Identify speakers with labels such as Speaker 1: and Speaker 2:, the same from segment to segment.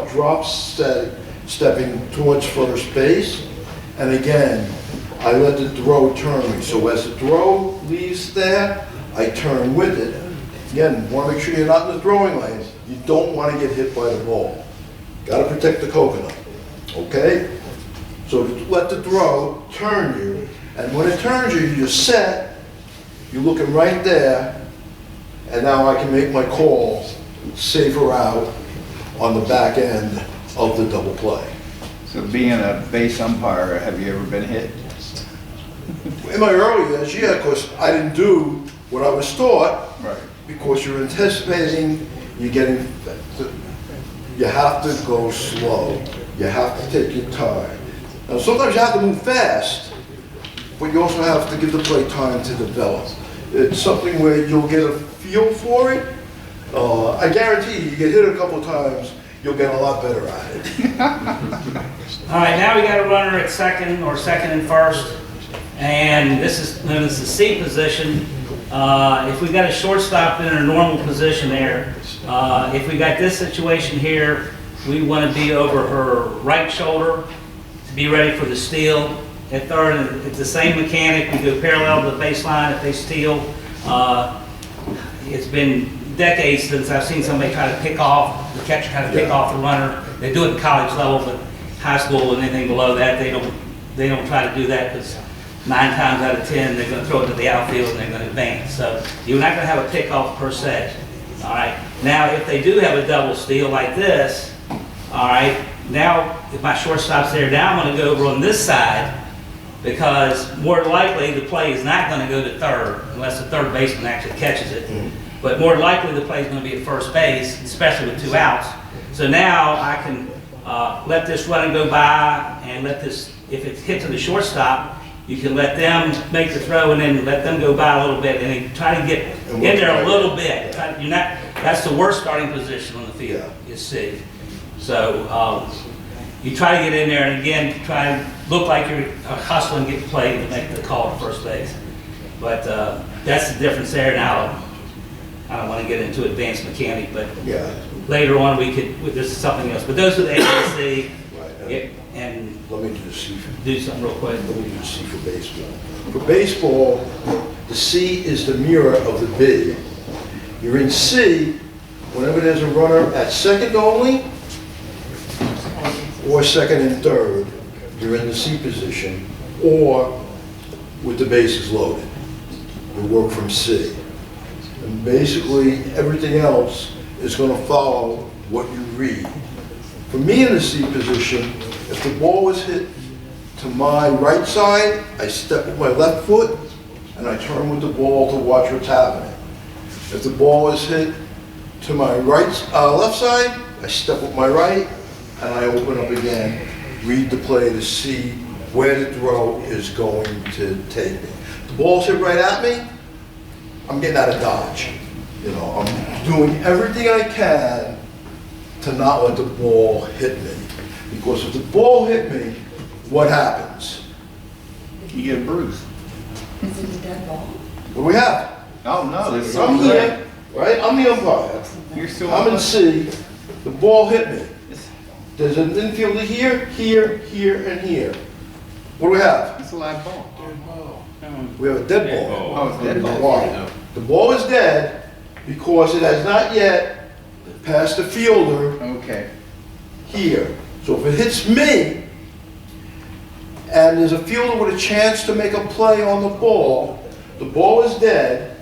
Speaker 1: start stepping towards first base. And again, I let the throw turn me. So as the throw leaves there, I turn with it. Again, want to make sure you're not in the throwing lane. You don't want to get hit by the ball. Got to protect the coconut, okay? So let the throw turn you, and when it turns you, you're set, you're looking right there, and now I can make my call safer out on the back end of the double play.
Speaker 2: So being a base umpire, have you ever been hit?
Speaker 1: In my early years, yeah, because I didn't do what I was taught,
Speaker 2: Right.
Speaker 1: because you're anticipating, you're getting, you have to go slow. You have to take your time. Now, sometimes you have to move fast, but you also have to give the play time to develop. It's something where you'll get a feel for it. I guarantee you get hit a couple times, you'll get a lot better at it.
Speaker 3: All right, now we got a runner at second or second and first, and this is known as the C position. If we got a shortstop in a normal position there, if we got this situation here, we want to be over her right shoulder to be ready for the steal. At third, it's the same mechanic. We go parallel to the baseline if they steal. It's been decades since I've seen somebody try to pick off, the catcher try to pick off the runner. They do it at college level, but high school and anything below that, they don't try to do that, because 9 times out of 10, they're going to throw it to the outfield and they're going to advance. So you're not going to have a pickoff per se. All right. Now, if they do have a double steal like this, all right, now if my shortstop's there, now I'm going to go over on this side, because more likely the play is not going to go to third unless the third baseman actually catches it. But more likely the play is going to be at first base, especially with 2 outs. So now I can let this runner go by and let this, if it's hit to the shortstop, you can let them make the throw and then let them go by a little bit and then try to get in there a little bit. That's the worst starting position on the field, is C. So you try to get in there and again, try and look like you're hustling, get the play to make the call at first base. But that's the difference there. Now, I don't want to get into advanced mechanic, but later on this is something else. But those are the A and C.
Speaker 1: Right.
Speaker 3: And
Speaker 1: Let me do the C.
Speaker 3: do something real quick.
Speaker 1: Let me do the C for baseball. For baseball, the C is the mirror of the B. You're in C whenever there's a runner at second only or second and third, you're in the C position, or with the bases loaded. You work from C. And basically, everything else is going to follow what you read. For me in the C position, if the ball was hit to my right side, I step with my left foot and I turn with the ball to watch what's happening. If the ball is hit to my left side, I step with my right and I open up again, read the play to see where the throw is going to take me. The ball's hit right at me, I'm getting out of dodge. You know, I'm doing everything I can to not let the ball hit me. Because if the ball hit me, what happens?
Speaker 2: You get a bruise.
Speaker 4: Is it a dead ball?
Speaker 1: What do we have?
Speaker 2: Oh, no, there's
Speaker 1: I'm
Speaker 2: something.
Speaker 1: here, right? I'm the umpire.
Speaker 2: You're still
Speaker 1: I'm in C. The ball hit me. There's an infielder here, here, here, and here. What do we have?
Speaker 2: It's a live ball.
Speaker 1: We have a dead ball.
Speaker 2: Oh, it's dead ball.
Speaker 1: Why? The ball is dead because it has not yet passed the fielder
Speaker 2: Okay.
Speaker 1: here. So if it hits me, and there's a fielder with a chance to make a play on the ball is dead,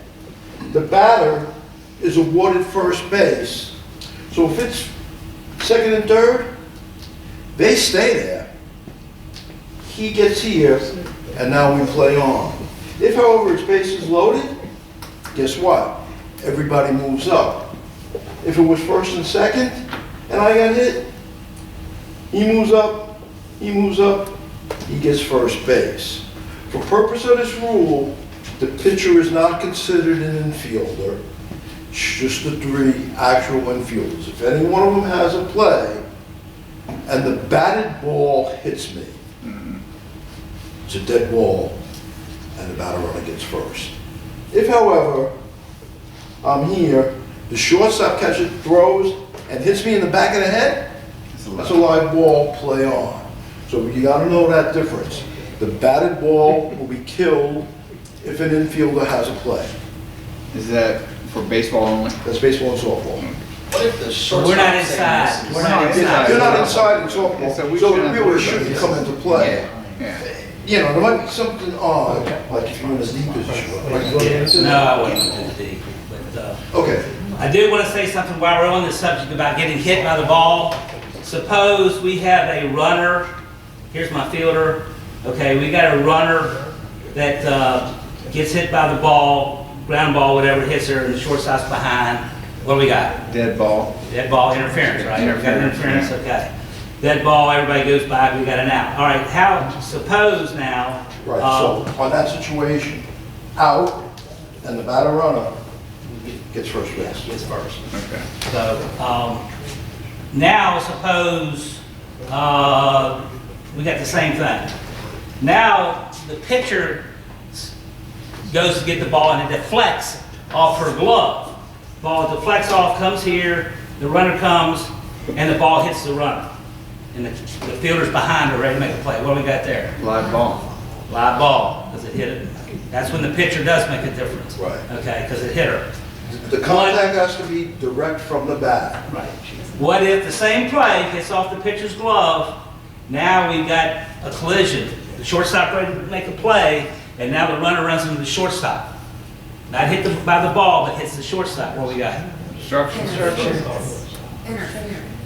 Speaker 1: the batter is awarded first base. So if it's second and third, they stay there. He gets here, and now we play on. If, however, his base is loaded, guess what? Everybody moves up. If it was first and second, and I got hit, he moves up, he gets first base. For purpose of this rule, the pitcher is not considered an infielder. It's just the 3 actual infielders. If any one of them has a play, and the batted ball hits me, it's a dead ball, and the batter runner gets first. If, however, I'm here, the shortstop catcher throws and hits me in the back of the head, That's a live ball, play on. So you gotta know that difference. The batted ball will be killed if an infielder has a play.
Speaker 2: Is that for baseball only?
Speaker 1: That's baseball and softball.
Speaker 5: What if the shortstop?
Speaker 3: We're not
Speaker 5: saying
Speaker 3: inside.
Speaker 5: this is-
Speaker 3: We're not inside.
Speaker 1: You're not inside in softball,
Speaker 2: So we
Speaker 1: so
Speaker 2: shouldn't
Speaker 1: it
Speaker 2: have to
Speaker 1: really
Speaker 2: worry
Speaker 1: shouldn't
Speaker 2: about
Speaker 1: come into play.
Speaker 2: Yeah.
Speaker 1: You know, there might be something odd, like if you're in a deep position. Like you wanna answer
Speaker 3: No,
Speaker 1: that?
Speaker 3: I wouldn't do the D, but,
Speaker 1: Okay,
Speaker 3: I do want to say something while we're on this subject about getting hit by the ball. Suppose we have a runner, here's my fielder, okay, we got a runner that gets hit by the ball, ground ball, whatever, hits her, and the shortstop's behind. What do we got?
Speaker 2: Dead ball.
Speaker 3: Dead ball, interference, right? We got
Speaker 2: Interference,
Speaker 3: interference, okay. Dead ball, everybody goes by, we got an out. All right, suppose now.
Speaker 1: right, so on that situation, out, and the batter runner gets first base.
Speaker 3: Gets first.
Speaker 2: Okay.
Speaker 3: So, now suppose, we got the same thing. Now, the pitcher goes to get the ball and it deflects off her glove. Ball deflects off, comes here, the runner comes, and the ball hits the runner. And the fielder's behind her, ready to make a play. What do we got there?
Speaker 2: Live ball.
Speaker 3: Live ball, because it hit it. That's when the pitcher does make a difference.
Speaker 1: Right.
Speaker 3: Okay, because it hit her.
Speaker 1: The contact has to be direct from the bat.
Speaker 3: Right. What if the same play gets off the pitcher's glove, now we've got a collision. The shortstop ready to make a play, and now the runner runs into the shortstop. Not hit by the ball, but hits the shortstop. What we got?
Speaker 2: Obstruction.
Speaker 4: Interference.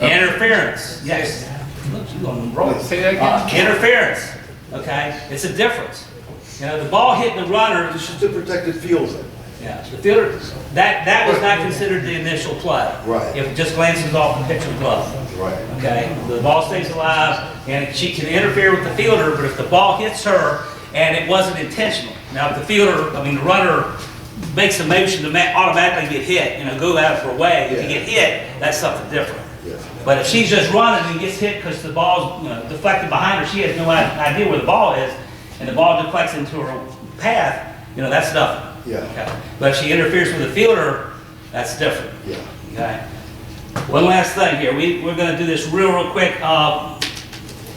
Speaker 3: Interference, yes. Look, you on the roll.
Speaker 2: Say that again?
Speaker 3: Interference, okay? It's a difference. You know, the ball hitting the runner,
Speaker 1: This is the protected fielder.
Speaker 3: yeah, the fielder, that was not considered the initial play.
Speaker 1: Right.
Speaker 3: If it just glances off the pitcher's glove.
Speaker 1: Right.
Speaker 3: Okay, the ball stays alive, and she can interfere with the fielder, but if the ball hits her and it wasn't intentional, now if the fielder, I mean, the runner makes a motion to automatically get hit, you know, go out of her way, if you
Speaker 1: Yeah.
Speaker 3: get hit, that's something different.
Speaker 1: Yeah.
Speaker 3: But if she's just running and gets hit because the ball's, you know, deflected behind her, she has no idea where the ball is, and the ball deflects into her path, you know, that's nothing.
Speaker 1: Yeah.
Speaker 3: Okay. But if she interferes with the fielder, that's different.
Speaker 1: Yeah.
Speaker 3: Okay. One last thing here. We're going to do this real quick.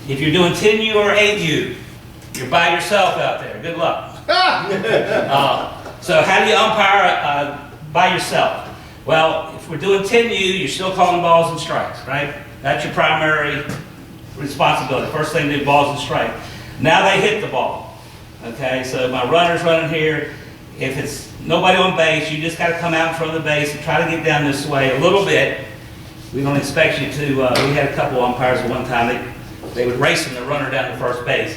Speaker 3: If you're doing 10U or 8U, you're by yourself out there. Good luck. So how do you umpire by yourself? Well, if we're doing 10U, you're still calling balls and strikes, right? That's your primary responsibility. First thing to do, balls and strikes. Now they hit the ball. Okay, so my runner's running here. If it's nobody on base, you just got to come out in front of the base and try to get down this way a little bit. We don't expect you to, we had a couple umpires at one time, they would race the runner down to first base.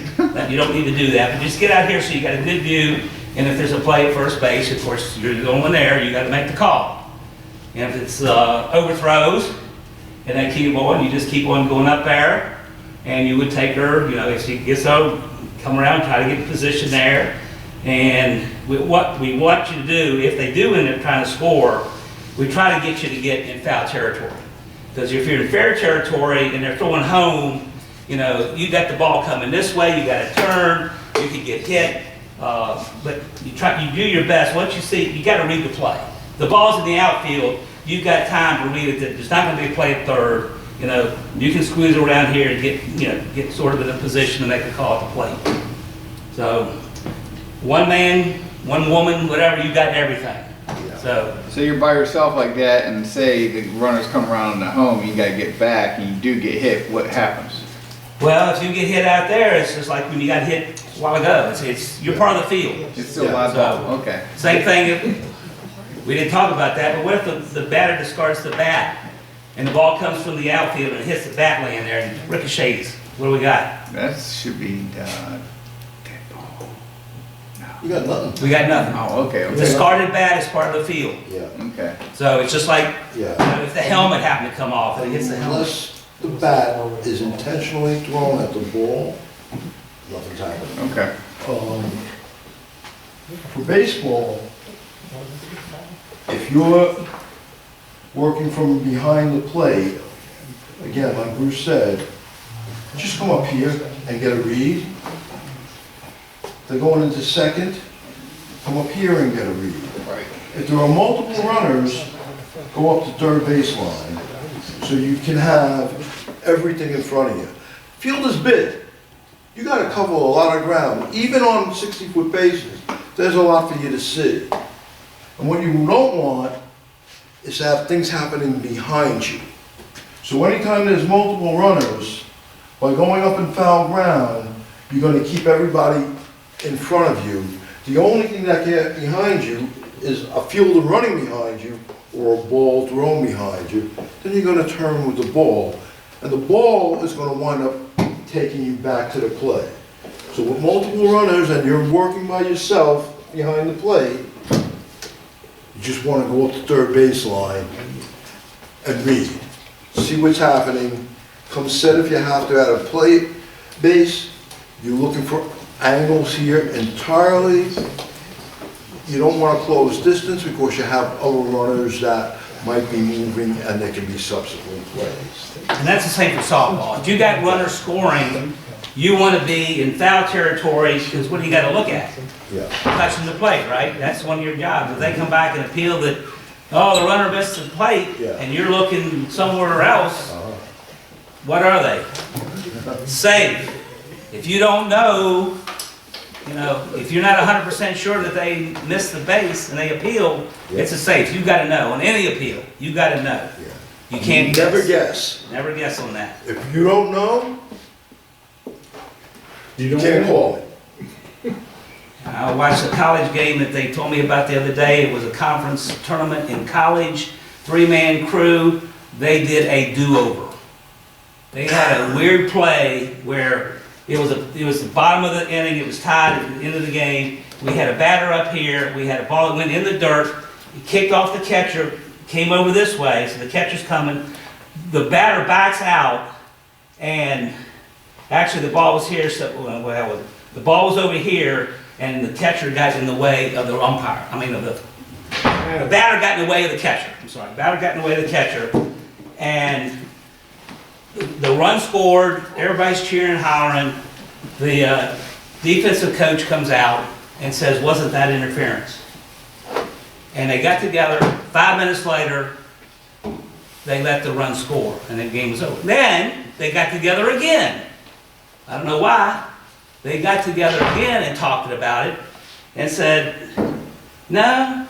Speaker 3: You don't need to do that, but just get out here so you got a good view, and if there's a play at first base, of course, you're the only one there, you got to make the call. And if it's overthrows, and they keep on, you just keep on going up there, and you would take her, you know, if she gets over, come around, try to get the position there. And what we want you to do, if they do end up trying to score, we try to get you to get in foul territory. Because if you're in fair territory and they're throwing home, you know, you got the ball coming this way, you got to turn, you could get hit, but you do your best. Once you see, you got to read the play. The ball's in the outfield, you've got time to read it. There's not going to be a play at third. You know, you can squeeze around here and get sort of in a position to make a call at the plate. So, one man, one woman, whatever, you got everything. So
Speaker 2: you're by yourself like that, and say the runners come around the home, you gotta get back, and you do get hit, what happens?
Speaker 3: well, if you get hit out there, it's just like when you got hit a while ago. You're part of the field.
Speaker 2: It's still
Speaker 1: Yeah,
Speaker 2: live
Speaker 3: so-
Speaker 2: ball, okay.
Speaker 3: Same thing, we didn't talk about that, but what if the batter discards the bat and the ball comes from the outfield and it hits the bat laying there and ricochets? What do we got?
Speaker 2: That should be, dead ball.
Speaker 1: You got nothing.
Speaker 3: We got nothing.
Speaker 2: Oh, okay, okay,
Speaker 3: Discarded bat is part of the field.
Speaker 1: Yeah.
Speaker 2: okay.
Speaker 3: So it's just like,
Speaker 1: Yeah.
Speaker 3: if the helmet happened to come off and it hits the helmet.
Speaker 1: Unless the bat is intentionally thrown at the ball, nothing's happening.
Speaker 2: Okay.
Speaker 1: For baseball, if you're working from behind the plate, again, like Bruce said, just come up here and get a read. They're going into second, come up here and get a read.
Speaker 2: Right.
Speaker 1: If there are multiple runners, go up to third baseline, so you can have everything in front of you. Field is big. You gotta cover a lot of ground. Even on 60-foot bases, there's a lot for you to see. And what you don't want is to have things happening behind you. So anytime there's multiple runners, by going up in foul ground, you're gonna keep everybody in front of you. The only thing that can get behind you is a fielder running behind you or a ball thrown behind you. Then you're gonna turn with the ball, and the ball is gonna wind up taking you back to the play. So with multiple runners and you're working by yourself behind the plate, you just wanna go up the third baseline and read. See what's happening. Come set if you have to at a plate base. You're looking for angles here entirely. You don't want to close distance because you have other runners that might be moving and there can be subsequent plays.
Speaker 3: And that's the same for softball. If you got runners scoring, you want to be in foul territory, because what do you got to look at?
Speaker 1: Yeah.
Speaker 3: Touching the plate, right? That's one of your jobs. If they come back and appeal that, oh, the runner missed the plate,
Speaker 1: Yeah.
Speaker 3: and you're looking somewhere else, what are they? Safe. If you don't know, you know, if you're not 100% sure that they missed the base and they appeal, it's a safe. You got to know. On any appeal, you got to know. You can't
Speaker 1: Never
Speaker 3: guess.
Speaker 1: guess.
Speaker 3: Never guess on that.
Speaker 1: If you don't know,
Speaker 5: You
Speaker 1: you
Speaker 5: don't
Speaker 1: can't
Speaker 5: know.
Speaker 1: call it.
Speaker 3: I watched a college game that they told me about the other day. It was a conference tournament in college, 3-man crew. They did a do-over. They had a weird play where it was the bottom of the inning, it was tied at the end of the game. We had a batter up here, we had a ball that went in the dirt, he kicked off the catcher, came over this way, so the catcher's coming. The batter backs out, and actually the ball was here, so, well, the ball was over here, and the catcher got in the way of the umpire, the batter got in the way of the catcher, batter got in the way of the catcher, and the run scored, everybody's cheering, hollering. The defensive coach comes out and says, wasn't that interference? And they got together, 5 minutes later, they let the run score, and the game was over. Then, they got together again. I don't know why. They got together again and talked about it, and said, no,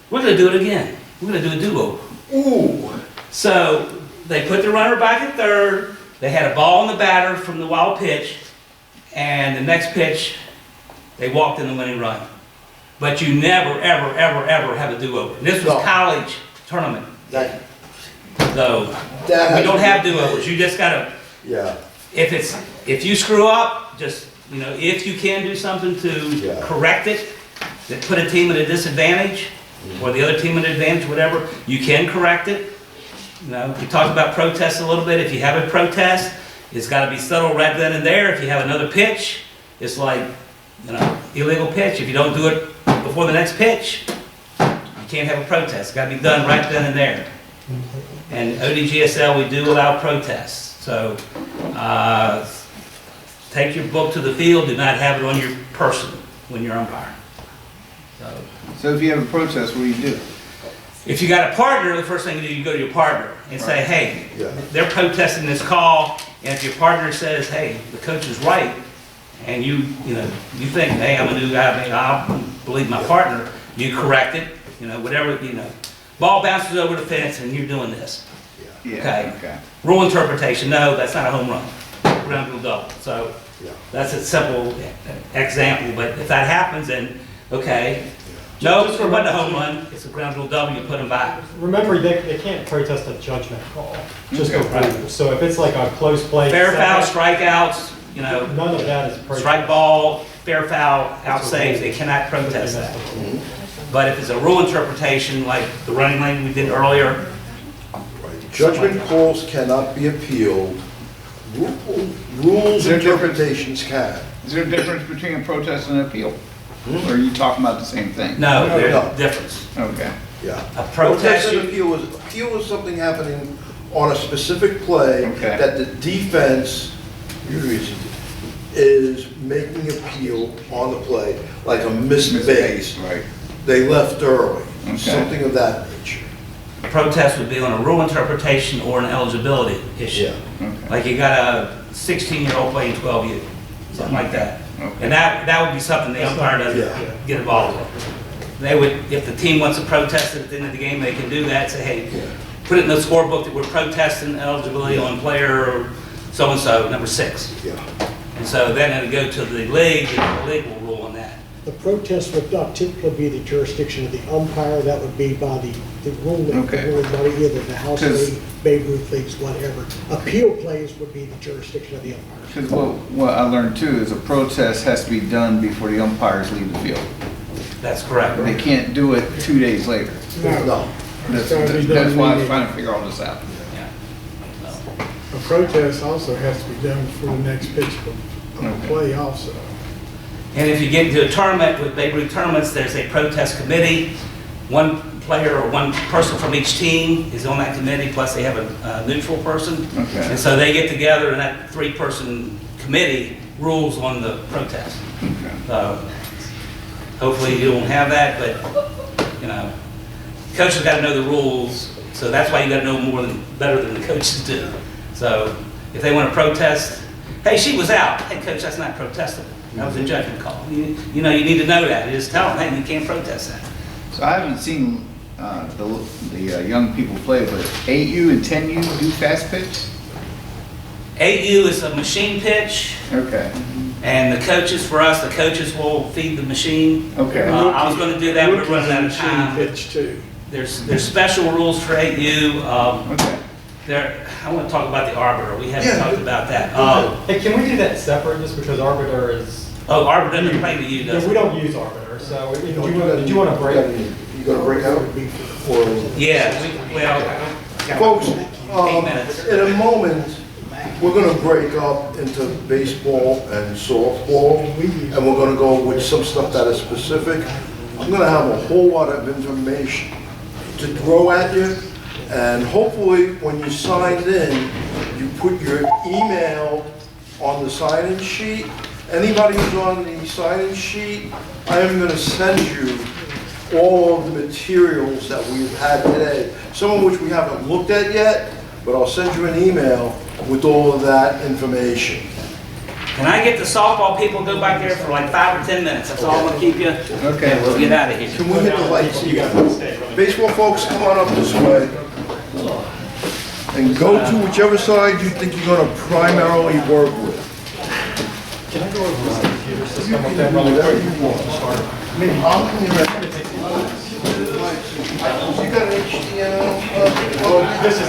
Speaker 3: we're gonna do it again. We're gonna do a do-over.
Speaker 1: Ooh.
Speaker 3: So, they put the runner back at third, they had a ball in the batter from the wild pitch, and the next pitch, they walked in the winning run. But you never, ever, ever, ever have a do-over. This was
Speaker 1: No.
Speaker 3: college tournament,
Speaker 1: That,
Speaker 3: so
Speaker 1: that
Speaker 3: we don't have do-overs. You just gotta,
Speaker 1: Yeah,
Speaker 3: if you screw up, just, if you can do something to
Speaker 1: Yeah.
Speaker 3: correct it, that put a team at a disadvantage, or the other team at an advantage, whatever, you can correct it. We talked about protests a little bit. If you have a protest, it's gotta be settled right then and there. If you have another pitch, it's like, illegal pitch. If you don't do it before the next pitch, you can't have a protest. It's gotta be done right then and there. And ODGSL, we do allow protests. So, take your book to the field, do not have it on your person when you're umpiring.
Speaker 2: So if you have a protest, what do you do?
Speaker 3: If you got a partner, the first thing you do, you go to your partner and say, hey,
Speaker 1: Yeah.
Speaker 3: they're protesting this call, and if your partner says, hey, the coach is right, and you think, hey, I'm a new guy, I'll believe my partner, you correct it, whatever, ball bounces over the fence and you're doing this.
Speaker 2: Yeah, okay.
Speaker 3: Rule interpretation, no, that's not a home run, ground rule double. So
Speaker 1: Yeah.
Speaker 3: that's a simple example, but if that happens, then, okay, no, it wasn't a home run, it's a ground rule double, you put them back.
Speaker 5: Remember, they can't protest a judgment call, just
Speaker 2: Okay.
Speaker 5: approval. So if it's like a close play.
Speaker 3: Fair foul,
Speaker 5: second,
Speaker 3: strikeouts,
Speaker 5: None of that is protest.
Speaker 3: strike ball, fair foul, out saves, they cannot protest that. But if it's a rule interpretation, like the running lane we did earlier,
Speaker 1: right. Judgment calls cannot be appealed. Rules
Speaker 2: Is there a difference?
Speaker 1: interpretations can.
Speaker 2: Is there a difference between a protest and an appeal? Or are you talking about the same thing?
Speaker 3: no,
Speaker 1: No,
Speaker 3: there's
Speaker 1: no.
Speaker 3: a difference.
Speaker 2: Okay.
Speaker 1: Yeah.
Speaker 3: A protest,
Speaker 1: and appeal is something happening on a specific play
Speaker 2: Okay.
Speaker 1: that the defense is making appeal on the play, like a missed base.
Speaker 2: Right.
Speaker 1: They left early,
Speaker 2: Okay.
Speaker 1: something of that nature.
Speaker 3: protest would be on a rule interpretation or an eligibility issue.
Speaker 1: Yeah.
Speaker 2: Okay.
Speaker 3: Like you got a 16-year-old playing 12U, something like that.
Speaker 2: Okay.
Speaker 3: And that would be something the umpire
Speaker 1: Yeah.
Speaker 3: doesn't get involved with. They would, if the team wants to protest it at the end of the game, they can do that, say, hey, put it in the scorebook that we're protesting eligibility on player so-and-so, number 6.
Speaker 1: Yeah.
Speaker 3: And so then it'll go to the league, and the league will rule on that.
Speaker 6: The protest would not typically be the jurisdiction of the umpire, that would be by the ruling,
Speaker 2: Okay.
Speaker 6: the ruling body, either the House
Speaker 2: 'Cause-
Speaker 6: League, Babe Ruth leagues, whatever. Appeal plays would be the jurisdiction of the umpire.
Speaker 2: Because what I learned too is a protest has to be done before the umpires leave the field.
Speaker 3: That's correct.
Speaker 2: They can't do it 2 days later.
Speaker 1: No.
Speaker 2: That's
Speaker 7: gotta be done
Speaker 2: that's why I was
Speaker 7: immediately.
Speaker 2: trying to figure all this out.
Speaker 3: Yeah.
Speaker 7: A protest also has to be done before the next pitch of
Speaker 2: Okay.
Speaker 7: the play also.
Speaker 3: And if you get into a tournament, with Babe Ruth tournaments, there's a protest committee. One player or one person from each team is on that committee, plus they have a neutral person.
Speaker 2: Okay.
Speaker 3: And so they get together and that 3-person committee rules on the protest.
Speaker 2: Okay.
Speaker 3: So hopefully you don't have that, but, you know, coaches got to know the rules, so that's why you got to know better than the coaches do. So if they want to protest, hey, she was out. Hey, coach, that's not protestable. That was a judgment call. You know, you need to know that. You just tell them, hey, you can't protest that.
Speaker 2: So I haven't seen the young people play, but 8U and 10U do fast pitch?
Speaker 3: 8U is a machine pitch,
Speaker 2: Okay.
Speaker 3: and the coaches, for us, the coaches will feed the machine.
Speaker 2: Okay.
Speaker 3: I was going to do that, we're running out of
Speaker 7: Rookies
Speaker 3: time.
Speaker 7: and pitch too.
Speaker 3: There's special rules for 8U.
Speaker 2: Okay.
Speaker 3: I want to talk about the arbiter. We haven't
Speaker 1: Yeah.
Speaker 3: talked about that.
Speaker 5: Hey, can we do that separate, just because arbiter is,
Speaker 3: Arbiter doesn't play to you, does
Speaker 5: we
Speaker 3: it?
Speaker 5: don't use arbiter, so did you want to break?
Speaker 1: You gonna break out? Or-
Speaker 3: Yeah, well,
Speaker 1: Folks,
Speaker 3: 8 minutes.
Speaker 1: in a moment, we're gonna break up into baseball and softball, and we're gonna go with some stuff that is specific. I'm gonna have a whole lot of information to throw at you, and hopefully, when you signed in, you put your email on the sign-in sheet. Anybody who's on the sign-in sheet, I am gonna send you all of the materials that we've had today, some of which we haven't looked at yet, but I'll send you an email with all of that information.
Speaker 3: Can I get the softball people to go back there for like 5 or 10 minutes? That's all I'm gonna keep you.
Speaker 2: Okay.
Speaker 3: And we'll get out of here.
Speaker 1: Can we hit the lights?
Speaker 5: You guys want to stay, really?
Speaker 1: Baseball folks, come on up this way. And go to whichever side you think you're gonna primarily work with.
Speaker 5: Can I go over this computer system
Speaker 1: You
Speaker 5: with
Speaker 1: can
Speaker 5: them
Speaker 1: do
Speaker 5: really
Speaker 1: whatever
Speaker 5: quick?
Speaker 1: you want. I'm here. You got an HDMI?
Speaker 5: This is